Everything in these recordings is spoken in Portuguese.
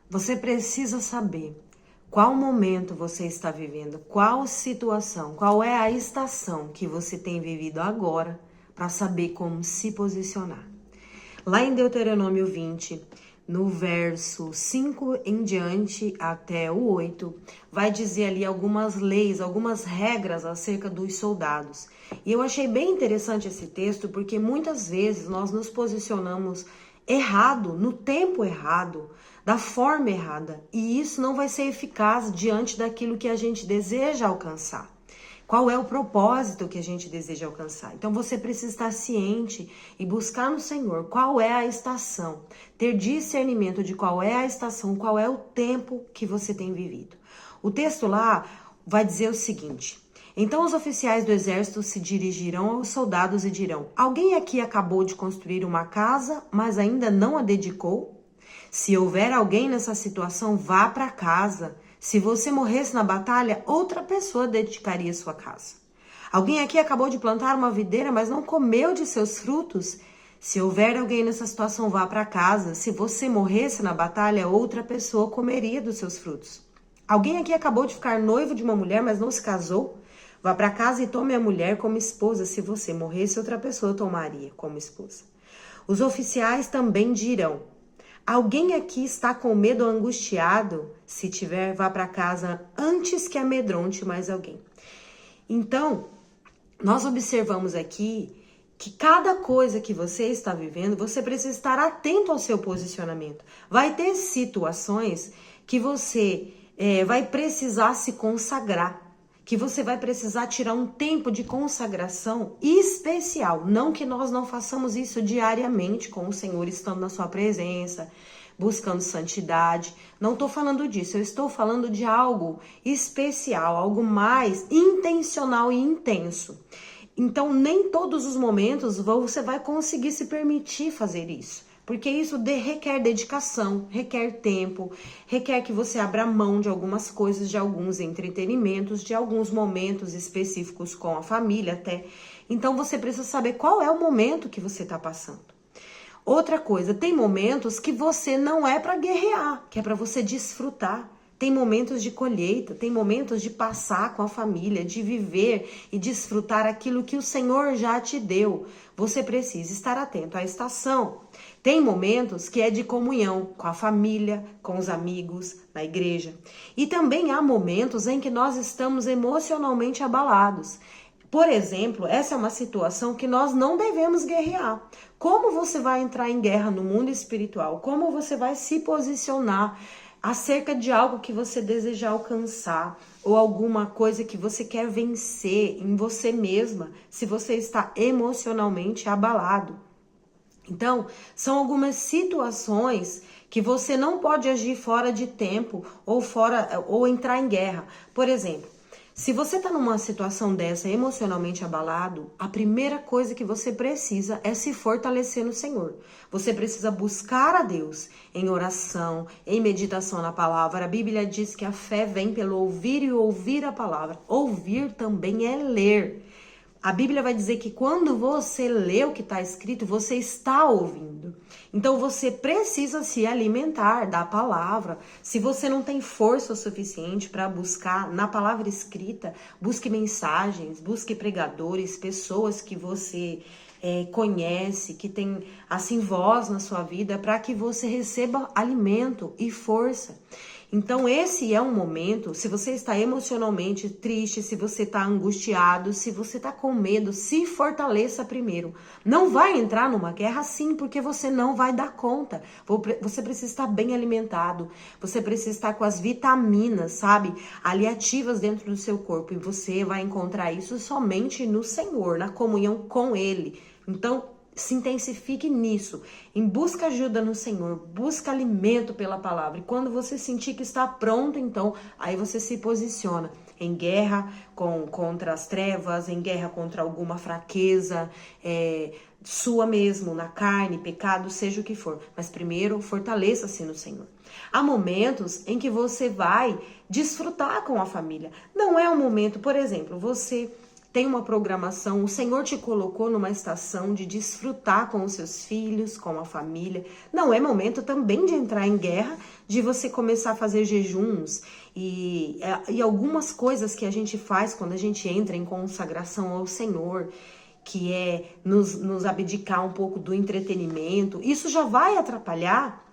Você precisa saber qual momento você está vivendo, qual situação, qual é a estação que você tem vivido agora para saber como se posicionar. Lá em Deuteronômio 20, no verso 5 em diante até o 8, vai dizer ali algumas leis, algumas regras acerca dos soldados. E eu achei bem interessante esse texto porque muitas vezes nós nos posicionamos errado, no tempo errado, da forma errada, e isso não vai ser eficaz diante daquilo que a gente deseja alcançar. Qual é o propósito que a gente deseja alcançar? Então você precisa estar ciente e buscar no Senhor qual é a estação, ter discernimento de qual é a estação, qual é o tempo que você tem vivido. O texto lá vai dizer o seguinte: então os oficiais do exército se dirigirão aos soldados e dirão: alguém aqui acabou de construir uma casa, mas ainda não a dedicou? Se houver alguém nessa situação, vá para casa. Se você morresse na batalha, outra pessoa dedicaria sua casa. Alguém aqui acabou de plantar uma videira, mas não comeu de seus frutos? Se houver alguém nessa situação, vá para casa. Se você morresse na batalha, outra pessoa comeria dos seus frutos. Alguém aqui acabou de ficar noivo de uma mulher, mas não se casou? Vá para casa e tome a mulher como esposa. Se você morresse, outra pessoa tomaria como esposa. Os oficiais também dirão: alguém aqui está com medo ou angustiado? Se tiver, vá para casa antes que amedronte mais alguém. Então, nós observamos aqui que cada coisa que você está vivendo, você precisa estar atento ao seu posicionamento. Vai ter situações que você vai precisar se consagrar, que você vai precisar tirar um tempo de consagração especial. Não que nós não façamos isso diariamente com o Senhor, estando na sua presença, buscando santidade. Não estou falando disso, eu estou falando de algo especial, algo mais intencional e intenso. Então, nem todos os momentos você vai conseguir se permitir fazer isso. Porque isso requer dedicação, requer tempo, requer que você abra mão de algumas coisas, de alguns entretenimentos, de alguns momentos específicos com a família até. Então você precisa saber qual é o momento que você está passando. Outra coisa, tem momentos que você não é para guerrear, que é para você desfrutar. Tem momentos de colheita, tem momentos de passar com a família, de viver e desfrutar aquilo que o Senhor já te deu. Você precisa estar atento à estação. Tem momentos que é de comunhão com a família, com os amigos, na igreja. E também há momentos em que nós estamos emocionalmente abalados. Por exemplo, essa é uma situação que nós não devemos guerrear. Como você vai entrar em guerra no mundo espiritual? Como você vai se posicionar acerca de algo que você deseja alcançar ou alguma coisa que você quer vencer em você mesma, se você está emocionalmente abalado? Então, são algumas situações que você não pode agir fora de tempo ou entrar em guerra. Por exemplo, se você está numa situação dessa emocionalmente abalado, a primeira coisa que você precisa é se fortalecer no Senhor. Você precisa buscar a Deus em oração, em meditação na palavra. A Bíblia diz que a fé vem pelo ouvir e ouvir a palavra. Ouvir também é ler. A Bíblia vai dizer que quando você lê o que está escrito, você está ouvindo. Então você precisa se alimentar da palavra. Se você não tem força o suficiente para buscar na palavra escrita, busque mensagens, busque pregadores, pessoas que você conhece, que tem assim voz na sua vida, para que você receba alimento e força. Então esse é um momento, se você está emocionalmente triste, se você está angustiado, se você está com medo, se fortaleça primeiro. Não vai entrar numa guerra assim, porque você não vai dar conta. Você precisa estar bem alimentado, você precisa estar com as vitaminas, sabe, ali ativas dentro do seu corpo. E você vai encontrar isso somente no Senhor, na comunhão com Ele. Então, se intensifique nisso, em busca ajuda no Senhor, busca alimento pela palavra. E quando você sentir que está pronto, então, aí você se posiciona em guerra contra as trevas, em guerra contra alguma fraqueza sua mesmo, na carne, pecado, seja o que for. Mas primeiro, fortaleça-se no Senhor. Há momentos em que você vai desfrutar com a família. Não é um momento, por exemplo, você tem uma programação, o Senhor te colocou numa estação de desfrutar com os seus filhos, com a família. Não é momento também de entrar em guerra, de você começar a fazer jejuns e algumas coisas que a gente faz quando a gente entra em consagração ao Senhor, que é nos abdicar um pouco do entretenimento. Isso já vai atrapalhar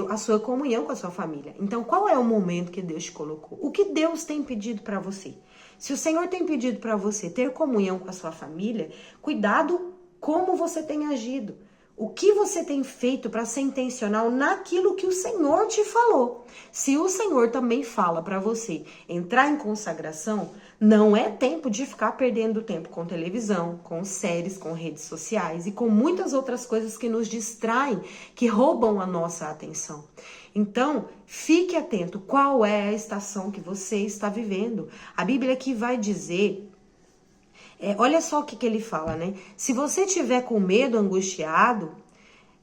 a sua comunhão com a sua família. Então, qual é o momento que Deus te colocou? O que Deus tem pedido para você? Se o Senhor tem pedido para você ter comunhão com a sua família, cuidado como você tem agido. O que você tem feito para ser intencional naquilo que o Senhor te falou. Se o Senhor também fala para você entrar em consagração, não é tempo de ficar perdendo tempo com televisão, com séries, com redes sociais e com muitas outras coisas que nos distraem, que roubam a nossa atenção. Então, fique atento qual é a estação que você está vivendo. A Bíblia aqui vai dizer... olha só o que ele fala, né? Se você tiver com medo, angustiado,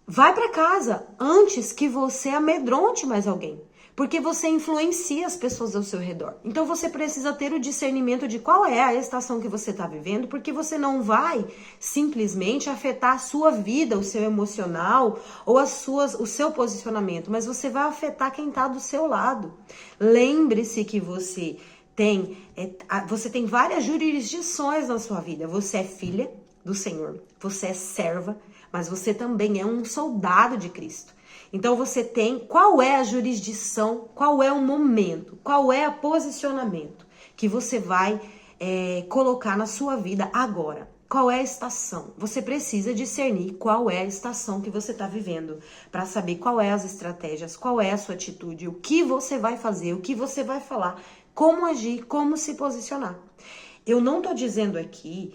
vai para casa antes que você amedronte mais alguém. Porque você influencia as pessoas ao seu redor. Então você precisa ter o discernimento de qual é a estação que você está vivendo, porque você não vai simplesmente afetar a sua vida, o seu emocional ou o seu posicionamento, mas você vai afetar quem está do seu lado. Lembre-se que você tem várias jurisdições na sua vida. Você é filha do Senhor, você é serva, mas você também é um soldado de Cristo. Então você tem qual é a jurisdição, qual é o momento, qual é o posicionamento que você vai colocar na sua vida agora. Qual é a estação? Você precisa discernir qual é a estação que você está vivendo para saber qual é as estratégias, qual é a sua atitude, o que você vai fazer, o que você vai falar, como agir, como se posicionar. Eu não estou dizendo aqui,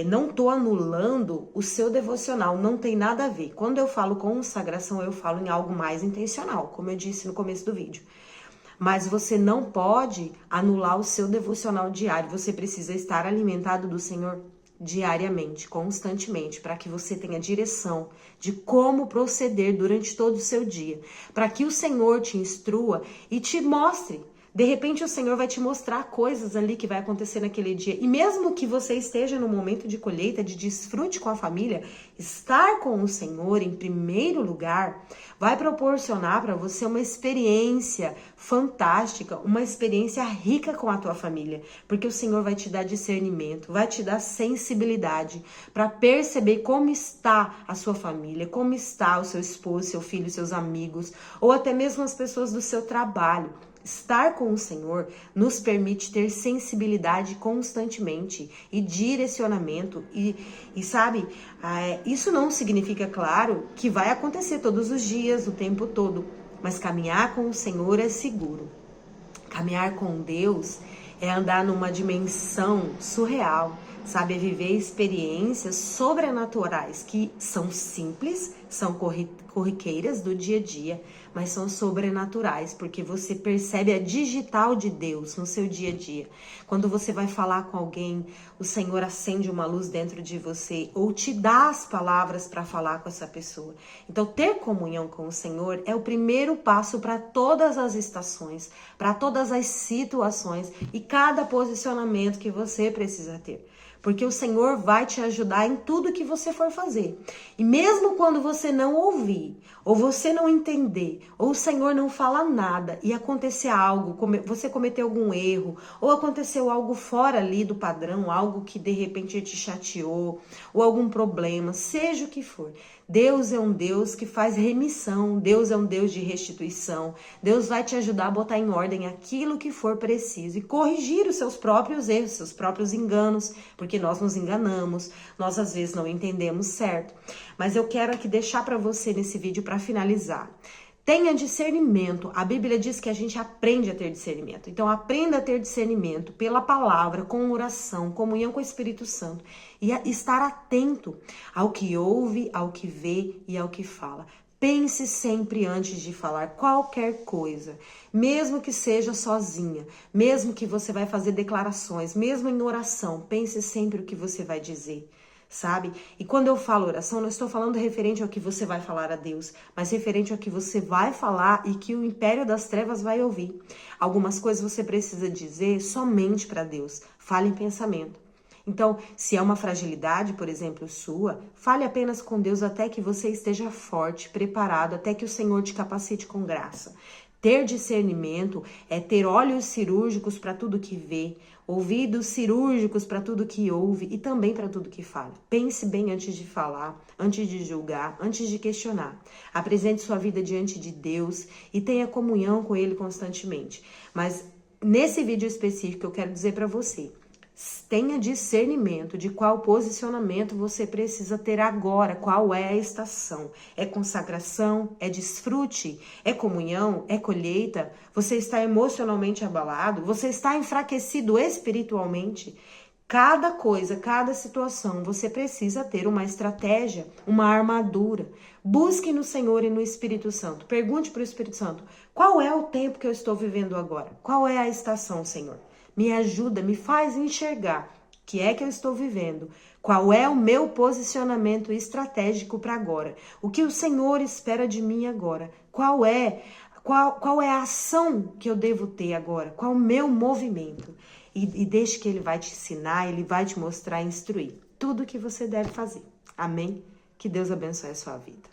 não estou anulando o seu devocional, não tem nada a ver. Quando eu falo consagração, eu falo em algo mais intencional, como eu disse no começo do vídeo. Mas você não pode anular o seu devocional diário, você precisa estar alimentado do Senhor diariamente, constantemente, para que você tenha direção de como proceder durante todo o seu dia, para que o Senhor te instrua e te mostre. De repente o Senhor vai te mostrar coisas ali que vai acontecer naquele dia. E mesmo que você esteja no momento de colheita, de desfrute com a família, estar com o Senhor em primeiro lugar vai proporcionar para você uma experiência fantástica, uma experiência rica com a tua família. Porque o Senhor vai te dar discernimento, vai te dar sensibilidade para perceber como está a sua família, como está o seu esposo, seu filho, seus amigos, ou até mesmo as pessoas do seu trabalho. Estar com o Senhor nos permite ter sensibilidade constantemente e direcionamento. E sabe, isso não significa, claro, que vai acontecer todos os dias, o tempo todo. Mas caminhar com o Senhor é seguro. Caminhar com Deus é andar numa dimensão surreal, sabe? É viver experiências sobrenaturais que são simples, são corriqueiras do dia a dia, mas são sobrenaturais, porque você percebe a digital de Deus no seu dia a dia. Quando você vai falar com alguém, o Senhor acende uma luz dentro de você, ou te dá as palavras para falar com essa pessoa. Então, ter comunhão com o Senhor é o primeiro passo para todas as estações, para todas as situações e cada posicionamento que você precisa ter. Porque o Senhor vai te ajudar em tudo que você for fazer. E mesmo quando você não ouvir, ou você não entender, ou o Senhor não falar nada e acontecer algo, você cometeu algum erro, ou aconteceu algo fora ali do padrão, algo que de repente te chateou, ou algum problema, seja o que for. Deus é um Deus que faz remissão, Deus é um Deus de restituição. Deus vai te ajudar a botar em ordem aquilo que for preciso e corrigir os seus próprios erros, seus próprios enganos, porque nós nos enganamos, nós às vezes não entendemos certo. Mas eu quero aqui deixar para você nesse vídeo para finalizar. Tenha discernimento. A Bíblia diz que a gente aprende a ter discernimento. Então, aprenda a ter discernimento pela palavra, com oração, comunhão com o Espírito Santo. E estar atento ao que ouve, ao que vê e ao que fala. Pense sempre antes de falar qualquer coisa, mesmo que seja sozinha, mesmo que você vai fazer declarações, mesmo em oração, pense sempre o que você vai dizer. Sabe? E quando eu falo oração, não estou falando referente ao que você vai falar a Deus, mas referente ao que você vai falar e que o império das trevas vai ouvir. Algumas coisas você precisa dizer somente para Deus. Fale em pensamento. Então, se é uma fragilidade, por exemplo, sua, fale apenas com Deus até que você esteja forte, preparado, até que o Senhor te capacite com graça. Ter discernimento é ter olhos cirúrgicos para tudo que vê, ouvidos cirúrgicos para tudo que ouve e também para tudo que fala. Pense bem antes de falar, antes de julgar, antes de questionar. Apresente sua vida diante de Deus e tenha comunhão com Ele constantemente. Mas nesse vídeo específico eu quero dizer para você, tenha discernimento de qual posicionamento você precisa ter agora, qual é a estação. É consagração? É desfrute? É comunhão? É colheita? Você está emocionalmente abalado? Você está enfraquecido espiritualmente? Cada coisa, cada situação, você precisa ter uma estratégia, uma armadura. Busque no Senhor e no Espírito Santo. Pergunte para o Espírito Santo, qual é o tempo que eu estou vivendo agora? Qual é a estação, Senhor? Me ajuda, me faz enxergar o que é que eu estou vivendo, qual é o meu posicionamento estratégico para agora, o que o Senhor espera de mim agora, qual é a ação que eu devo ter agora, qual o meu movimento. E deixe que Ele vai te ensinar, Ele vai te mostrar, instruir tudo o que você deve fazer. Amém? Que Deus abençoe a sua vida.